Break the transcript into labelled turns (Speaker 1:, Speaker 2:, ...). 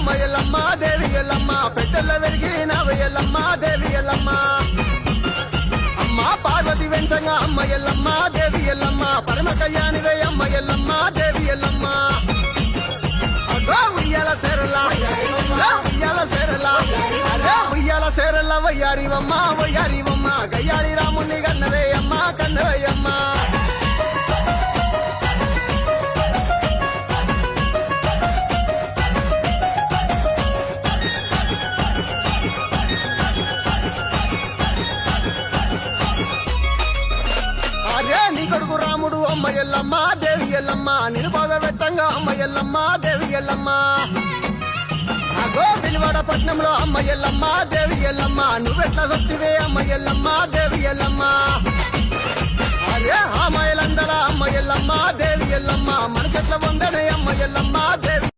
Speaker 1: అమ్మ ఎల్లమ్మ దేవి ఎల్లమ్మ పెట్టెల్ల వెలిగినవ ఎల్లమ్మ దేవి ఎల్లమ్మ అమ్మ పార్వతి వెంచంగా అమ్మ ఎల్లమ్మ దేవి ఎల్లమ్మ పరమ కళ్యాణివే అమ్మ ఎల్లమ్మ దేవి ఎల్లమ్మ అగో ఉయ్యాల సేరలా ఉయ్యాల సేరలా అరే ఉయ్యాల సేరలా వయ్యారివమ్మ వయ్యారివమ్మ గయ్యారి రాముని కన్నవే అమ్మ కన్నవే అమ్మ నీ కొడుకు రాముడు అమ్మ ఎల్లమ్మ దేవి ఎల్లమ్మ నిన్ను బాగా పెట్టంగా అమ్మ ఎల్లమ్మ దేవి ఎల్లమ్మ అగో విలువాడ పట్నంలో అమ్మ ఎల్లమ్మ దేవి ఎల్లమ్మ నువ్వెట్లా సొత్తివే అమ్మ ఎల్లమ్మ దేవి ఎల్లమ్మ అరే ఆ మయలందల అమ్మ ఎల్లమ్మ దేవి ఎల్లమ్మ మనసెట్ల వందనే అమ్మ ఎల్లమ్మ దేవి